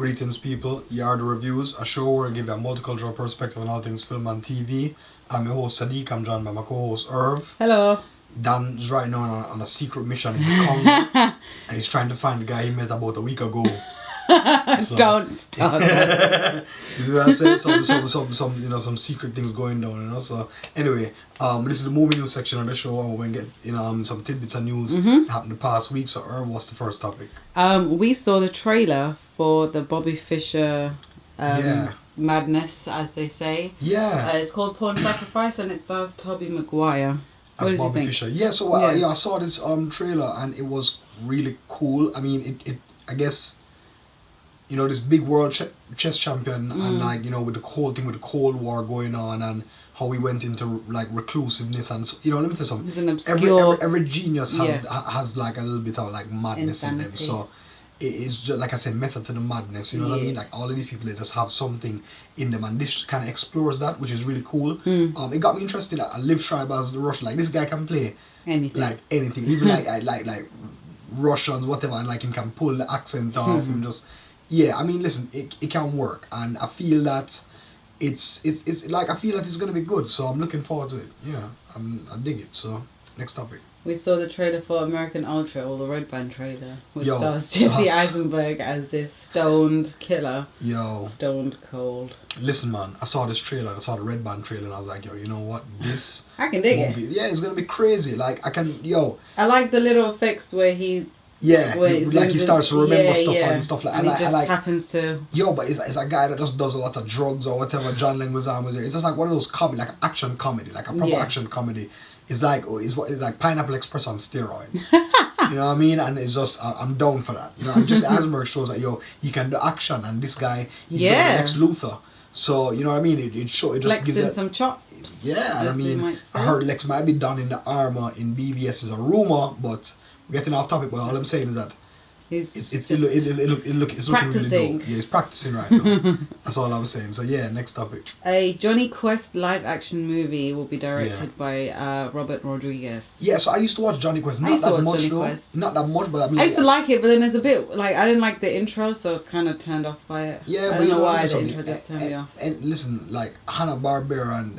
Greetings, people. Yard Reviews, a show where I give you a multicultural perspective on all things film and TV. I'm your host Sadiq. I'm joined by my co-host Irv. Hello. Dan's right now on a secret mission in the Congo, and he's trying to find the guy he met about a week ago. So, Don't start that. You see what I said? Some secret things going down, So anyway, this is the movie news section of the show. We're going to get some tidbits of news that happened the past week. So Irv, what's the first topic? We saw the trailer for the Bobby Fischer madness, as they say. Yeah. It's called Porn Sacrifice, and it stars Tobey Maguire. As Bobby Fischer. Yeah, so I saw this trailer and it was really cool. I mean, it I guess, this big world chess champion and with the whole thing with the Cold War going on and how we went into reclusiveness and let me tell you something. Every genius has like a little bit of like madness in them. So it's just like I said, method to the madness. You know what I mean? Like all of these people, they just have something in them, and this kind of explores that, which is really cool. It got me interested. I Liv Schreiber as the Russian. Like this guy can play anything, even like Russians, whatever, and like him can pull the accent off. Him just I mean, listen, it can work, and I feel that it's gonna be good. So I'm looking forward to it. Yeah, I dig it. So next topic. We saw the trailer for American Ultra, or the Red Band trailer, which stars Jesse Eisenberg as this stoned killer. Stoned cold. Listen, man, I saw this trailer, I saw the Red Band trailer, and I was like, you know what? This I can dig it. It's gonna be crazy. Like, I like the little effects where he... he starts to remember stuff and stuff like that. And it happens to... But it's a guy that just does a lot of drugs or whatever. John Leguizamo was there. It's just like one of those comedy, like action comedy, like a proper action comedy. It's like Pineapple Express on steroids. You know what I mean? And it's just I'm down for that. And just Eisenberg shows that he can do action, and this guy he's the Lex Luthor. So you know what I mean? It just Lex gives it some chops. Yeah, and I mean I heard Lex might be done in the armor in BVS is a rumor, but we're getting off topic. But all I'm saying is that it's looking really dope. Yeah, he's practicing right now. That's all I'm saying. So yeah, next topic. A Jonny Quest live action movie will be directed by Robert Rodriguez. Yeah, so I used to watch Jonny Quest. Not that much, but I mean... I used to like it, but then there's a bit... I didn't like the intro, so I was kind of turned off by it. Yeah, I but don't know why the intro just turned me off. And listen, like Hanna-Barbera, and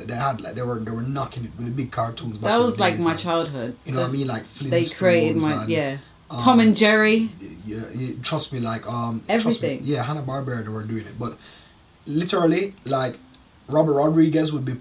they were knocking it with the big cartoons back that was in the like days, my childhood. You know what I mean? Like Flintstones. They created my... Tom and Jerry. Trust me, like everything. Hanna-Barbera, they were doing it, but literally, like Robert Rodriguez would be the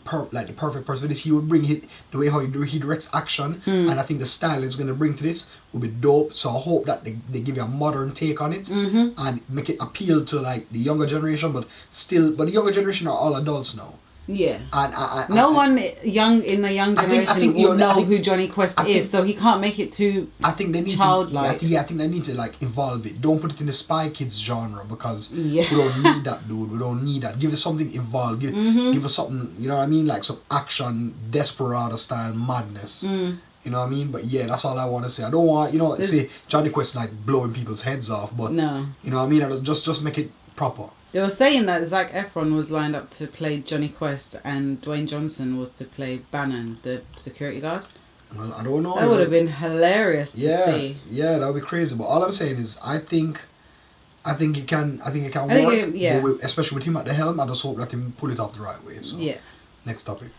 perfect person for this. He would bring the way how he directs action, and I think the style he's going to bring to this will be dope. So I hope that they give you a modern take on it and make it appeal to like the younger generation, but the younger generation are all adults now. Yeah. And no one in the young generation will know who Jonny Quest is, so he can't make it too childlike. I think they need to like evolve it. Don't put it in the Spy Kids genre, because we don't need that, dude. We don't need that. Give us something evolved. Give us something, you know what I mean? Like some action, Desperado style madness. You know what I mean? But yeah, that's all I want to say. I don't want, say Jonny Quest like blowing people's heads off, but no. You know what I mean? Just make it proper. They were saying that Zac Efron was lined up to play Jonny Quest and Dwayne Johnson was to play Bannon, the security guard. Well, I don't know. That would have been hilarious to see. Yeah, that would be crazy. But all I'm saying is, I think it can work. But especially with him at the helm, I just hope that him pull it off the right way. So next topic.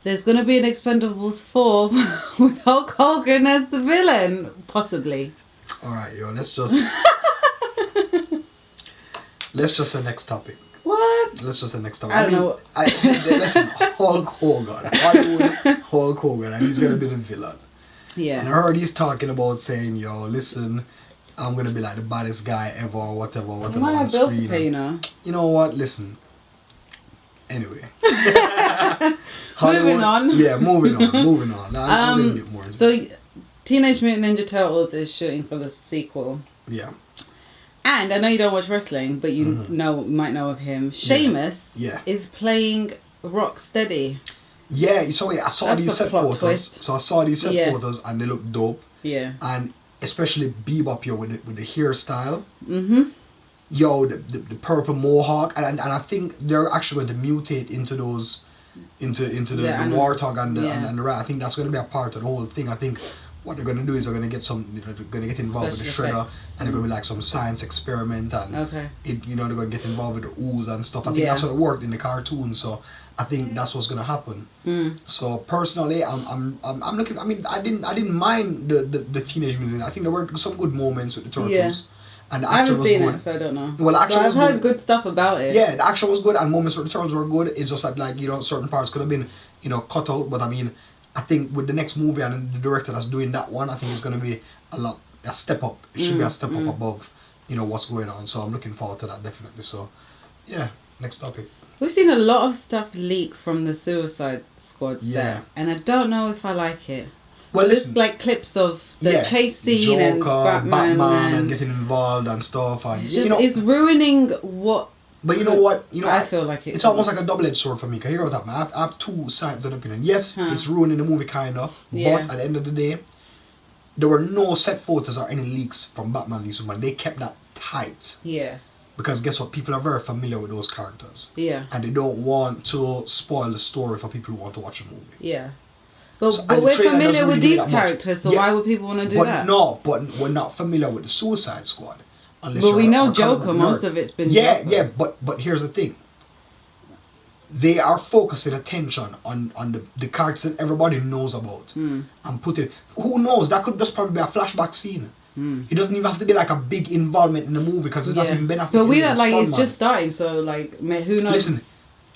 There's going to be an Expendables 4 with Hulk Hogan as the villain, possibly. All right, let's just. Let's just say next topic. What? Let's just say next topic. I don't know. Listen, Hulk Hogan. Hulk Hogan, and he's going to be the villain. Yeah. And I heard he's talking about saying, listen, I'm going to be like the baddest guy ever, whatever on screen. You know what? Listen. Anyway. Moving on. Yeah, moving on. I'm going to get more into So, Teenage Mutant Ninja Turtles is shooting for the sequel. Yeah. And I know you don't watch wrestling, but you might know of him. Sheamus is playing Rocksteady. Yeah, so I saw these set photos. So I saw these set photos and they look dope. Yeah. And especially Bebop with the hairstyle. Mm-hmm. The purple mohawk, and I think they're actually going to mutate into those into the Warthog and the Rat. I think that's going to be a part of the whole thing. I think what they're gonna do is they're gonna get they're gonna get involved with the shredder, and they're gonna be like some science experiment, and they're gonna get involved with the ooze and stuff. I think that's how it worked in the cartoon, so I think that's what's gonna happen. So personally, I'm looking. I mean, I didn't mind the Teenage Mutant. I think there were some good moments with the Turtles. Yeah. And the action was good. It, so I don't know. Well, the action was I've heard good stuff about it. Yeah, the action was good, and moments with the Turtles were good. It's just that, like, certain parts could have been, cut out. But I mean, I think with the next movie and the director that's doing that one, I think it's going to be a step up. It should be a step up above, what's going on. So I'm looking forward to that, definitely. So, yeah, next topic. We've seen a lot of stuff leak from the Suicide Squad set, and I don't know if I like it. Well, listen, like clips of the chase scene Joker, and Batman and getting involved and stuff, and it's ruining what. But you know what? I feel like it's almost like a double-edged sword for me. Cause hear what happened. I have two sides of the opinion. Yes, it's ruining the movie kind of, but at the end of the day, there were no set photos or any leaks from Batman v Superman. They kept that tight. Yeah. Because guess what? People are very familiar with those characters. Yeah. And they don't want to spoil the story for people who want to watch a movie. Yeah. But we're familiar with these characters, so why would people want to do that? No, but we're not familiar with the Suicide Squad. But we know Joker, most of it's been Joker. Yeah, but here's the thing. They are focusing attention on the characters that everybody knows about. And putting... Who knows? That could just probably be a flashback scene. It doesn't even have to be like a big involvement in the movie because it's not even benefiting. But we don't it's just starting, so like who knows? Listen,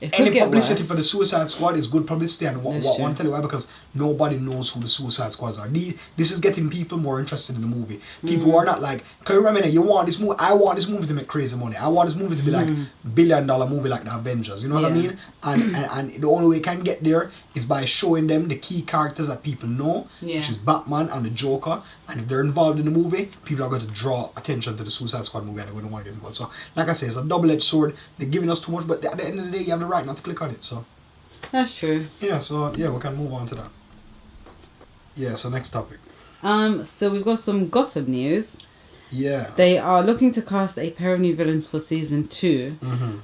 any publicity for the Suicide Squad is good publicity, and I want to tell you why, because nobody knows who the Suicide Squads are. This is getting people more interested in the movie. People who are not like, can you remember, you want this movie? I want this movie to make crazy money. I want this movie to be like $1 billion movie like the Avengers. You know what I mean? And the only way it can get there is by showing them the key characters that people know, which is Batman and the Joker. And if they're involved in the movie, people are going to draw attention to the Suicide Squad movie and they're going to want to get involved. So, like I say, it's a double-edged sword. They're giving us too much, but at the end of the day, you have the right not to click on it. So that's true. Yeah, so we can move on to that. Yeah, so next topic. So we've got some Gotham news. Yeah. They are looking to cast a pair of new villains for season 2.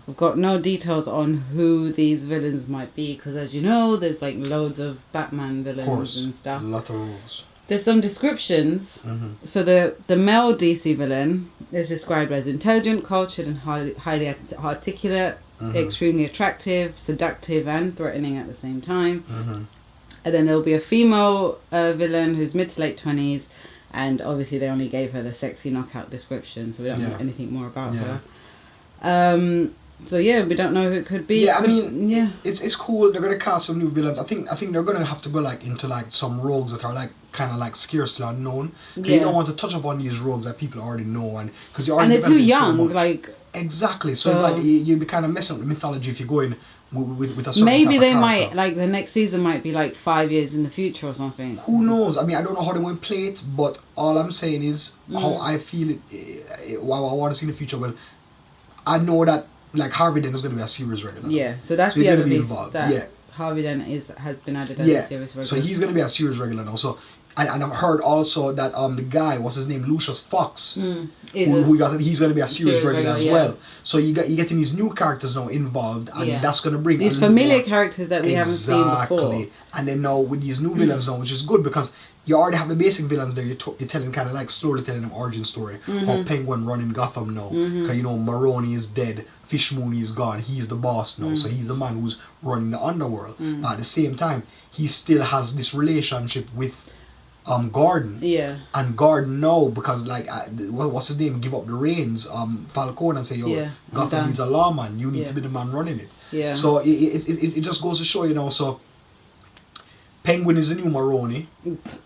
We've got no details on who these villains might be, because as you know, there's like loads of Batman villains and stuff. A lot of rules. There's some descriptions. So the male DC villain is described as intelligent, cultured, and highly articulate, extremely attractive, seductive, and threatening at the same time. And then there'll be a female villain who's mid to late 20s, and obviously they only gave her the sexy knockout description, so we don't know anything more about her. So yeah, we don't know who it could be. Yeah, I mean, it's cool. They're gonna cast some new villains. I think they're gonna have to go like into like some rogues that are like kind of like scarcely unknown. You don't want to touch upon these rogues that people already know, and because you already and they're too young, so like exactly. So it's like you'd be kind of messing with mythology if you go in with a certain maybe type they of might like the next season might be like 5 years in the future or something. Who knows? I mean, I don't know how they want to play it, but all I'm saying is how I feel it. What I want to see in the future. Well, I know that. Like Harvey Dent is going to be a series regular. Yeah, so that's he's the other going to be piece involved. that Harvey Dent has been added as a series regular. So he's going to be a series regular now. So and I've heard also that the guy, what's his name, Lucius Fox, he's going to be a series regular as well. So you're getting these new characters now involved, and that's going to bring these familiar characters that we haven't seen before. And then now with these new villains now, which is good because you already have the basic villains there. You're telling kind of like slowly telling them origin story. How Penguin run in Gotham now, because Maroni is dead. Fish Mooney is gone. He's the boss now, so he's the man who's running the underworld. But at the same time, he still has this relationship with Gordon. Yeah. And Gordon now, because like what's his name, give up the reins, Falcone, and say, yo, Gotham needs a lawman. You need to be the man running it. Yeah. So it just goes to show, so Penguin is the new Maroni,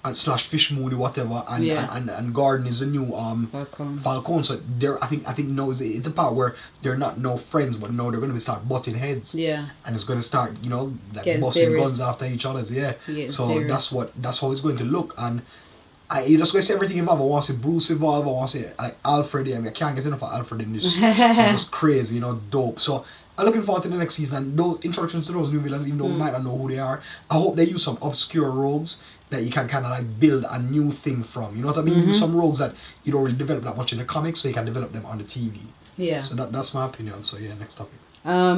and / Fish Mooney, whatever, and Gordon is the new Falcone. So I think now is the part where they're not no friends, but now they're going to start butting heads. Yeah. And it's going to start, like busting guns after each other. Yeah. So serious. That's how it's going to look, and you just going to see everything involved. I want to see Bruce involved. I want to see like Alfred. I can't get enough of Alfred in this. It's just crazy, dope. So I'm looking forward to the next season and those introductions to those new villains, even though we might not know who they are. I hope they use some obscure rogues that you can kind of like build a new thing from. You know what I mean? Use some rogues that you don't really develop that much in the comics, so you can develop them on the TV. Yeah. So that's my opinion. So yeah, next topic.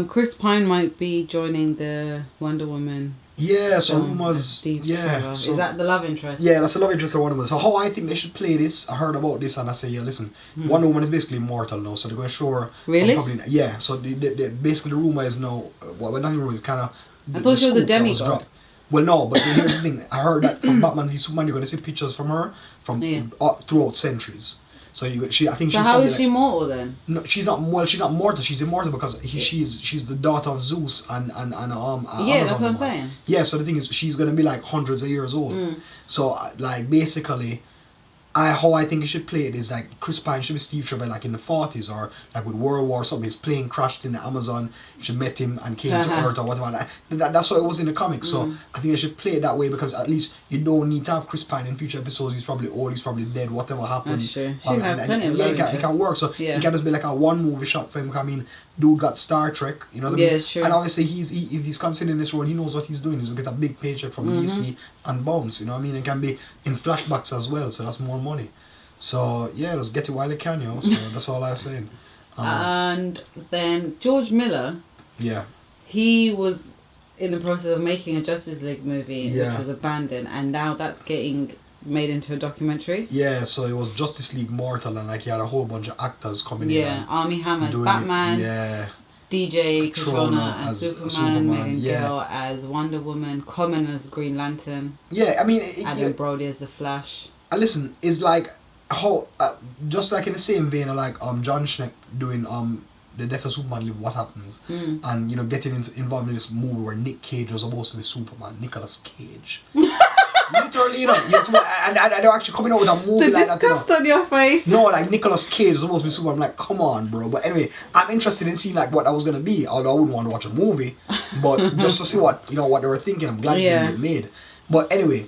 Chris Pine might be joining the Wonder Woman Yeah, so rumors. Trevor. So, is that the love interest? Yeah, that's a love interest of Wonder Woman. So how I think they should play this, I heard about this and I say, yeah, listen, Wonder Woman is basically immortal now, so they're going to show her. Really? Yeah, so basically the rumor is now, well, nothing rumor is kind of. I thought she was a demigod. Well, no, but here's the thing. I heard that from Batman v Superman, you're going to see pictures from her from throughout centuries. So I think she's. So how is she mortal then? No, she's not. Well, she's not mortal. She's immortal because she's the daughter of Zeus and yeah, that's what I'm saying. Yeah, so the thing is, she's gonna be like hundreds of years old. So like basically, how I think you should play it is like Chris Pine should be Steve Trevor like in the 40s or like with World War something. His plane crashed in the Amazon. She met him and came to Earth or whatever. That's how it was in the comics. So I think they should play it that way because at least you don't need to have Chris Pine in future episodes. He's probably old. He's probably dead. Whatever happened. That's true. It can work. So it can just be like a one movie shot for him. I mean, dude got Star Trek. You know what I mean? Yeah, sure. And obviously he's considering this role. He knows what he's doing. He's gonna get a big paycheck from DC and bounce. You know what I mean? It can be in flashbacks as well. So that's more money. So yeah, just get it while you can, you know. So that's all I'm saying. And then George Miller. Yeah. He was in the process of making a Justice League movie, which was abandoned, and now that's getting made into a documentary. Yeah, so it was Justice League Mortal, and like he had a whole bunch of actors coming in. Yeah, Armie Hammer as Batman. DJ Katrona as Superman, Megan Gale as Wonder Woman, Common as Green Lantern. Yeah, I mean, Adam Brody as the Flash. Listen, it's like how just like in the same vein of like John Schneck doing the Death of Superman Live What Happens and you know getting involved in this movie where Nick Cage was supposed to be Superman, Nicolas Cage. Literally, you know, yes, and they're actually coming out with a movie like that. Disgust on your face. No, like Nicolas Cage is supposed to be Superman. I'm like, come on, bro. But anyway, I'm interested in seeing like what that was gonna be. Although I wouldn't want to watch a movie, but just to see what what they were thinking. I'm glad it didn't get made. But anyway.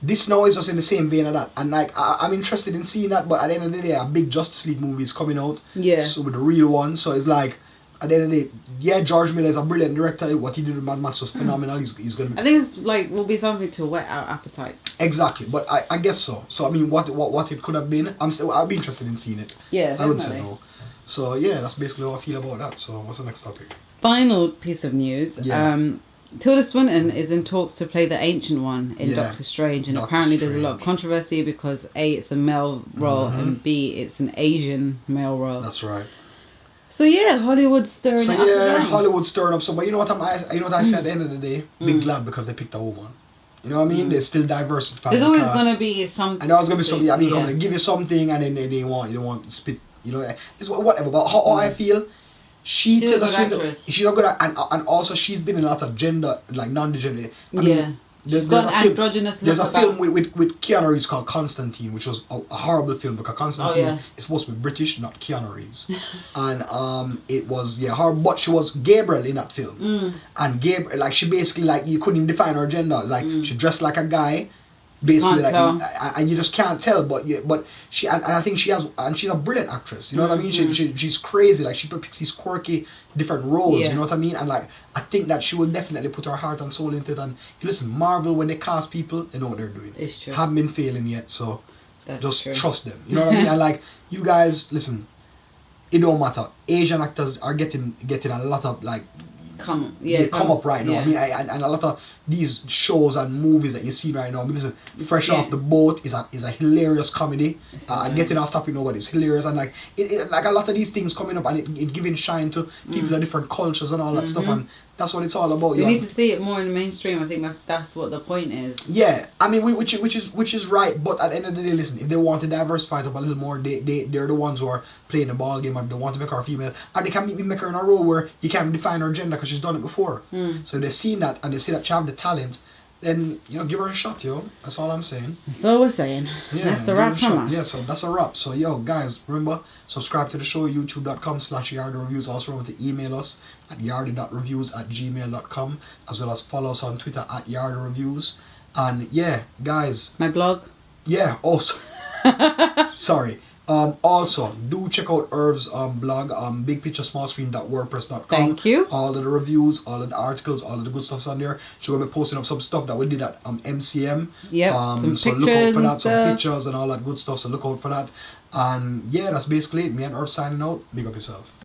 This now is just in the same vein of that, and like I'm interested in seeing that. But at the end of the day, a big Justice League movie is coming out. Yeah. So with the real one, so it's like at the end of the day, yeah, George Miller is a brilliant director. What he did with Mad Max was phenomenal. He's gonna. I think it's like will be something to whet our appetite. Exactly, but I guess so. So I mean, what it could have been, I'll be interested in seeing it. Yeah, I wouldn't say no. So yeah, that's basically how I feel about that. So what's the next topic? Final piece of news. Yeah. Tilda Swinton is in talks to play the Ancient One in Doctor Strange, and apparently there's a lot of controversy because A, it's a male role, and B, it's an Asian male role. That's right. So yeah, Hollywood's stirring up. Yeah, Hollywood's stirring up. So, but you know what I say at the end of the day? Be glad because they picked a woman. You know what I mean? They're still diversified. There's always gonna be something. And there's always gonna be something. I mean, I'm gonna give you something, and then they want to spit. You know, it's whatever. But how I feel. She's a good actress. She's a good and also she's been in a lot of gender like non-gender. I mean, there's a film with Keanu Reeves called Constantine, which was a horrible film because Constantine is supposed to be British, not Keanu Reeves, and it was horrible. But she was Gabriel in that film, and Gabriel like she basically like you couldn't even define her gender. Like she dressed like a guy. Basically, like, and you just can't tell, but she and I think she's a brilliant actress. You know what I mean? She's crazy. Like she picks these quirky, different roles. You know what I mean? And like I think that she will definitely put her heart and soul into it. And listen, Marvel when they cast people, they know what they're doing. It's true. Haven't been failing yet, so just trust them. You know what I mean? And like you guys, listen, it don't matter. Asian actors are getting a lot of like. Come up right now. Yeah. I mean, and a lot of these shows and movies that you see right now. I mean, listen, Fresh Off the Boat is a hilarious comedy. Getting off topic now, but it's hilarious and like like a lot of these things coming up and it giving shine to people of different cultures and all that stuff and that's what it's all about. You need to see it more in the mainstream. I think that's what the point is. Yeah, I mean, which is right. But at the end of the day, listen, if they want to diversify it up a little more, they're the ones who are playing the ball game and they want to make her female. And they can make her in a role where you can't define her gender because she's done it before. So if they've seen that and they see that she have the talent, then give her a shot, yo. That's all I'm saying. That's all we're saying. Yeah, that's a wrap from us. Yeah, so that's a wrap. So yo, guys, remember subscribe to the show youtube.com/YardaReviews. Also remember to email us at yarda.reviews@gmail.com as well as follow us on Twitter at YardaReviews. And yeah, guys. My blog. Yeah. Also. Sorry. Also, do check out Irv's blog, bigpicturesmallscreen.wordpress.com. Thank you. All of the reviews, all of the articles, all of the good stuff's on there. She's going to be posting up some stuff that we did at MCM. Yep, so look out for that, some pictures and all that good stuff, so look out for that. And yeah, that's basically it. Me and Irv signing out. Big up yourself.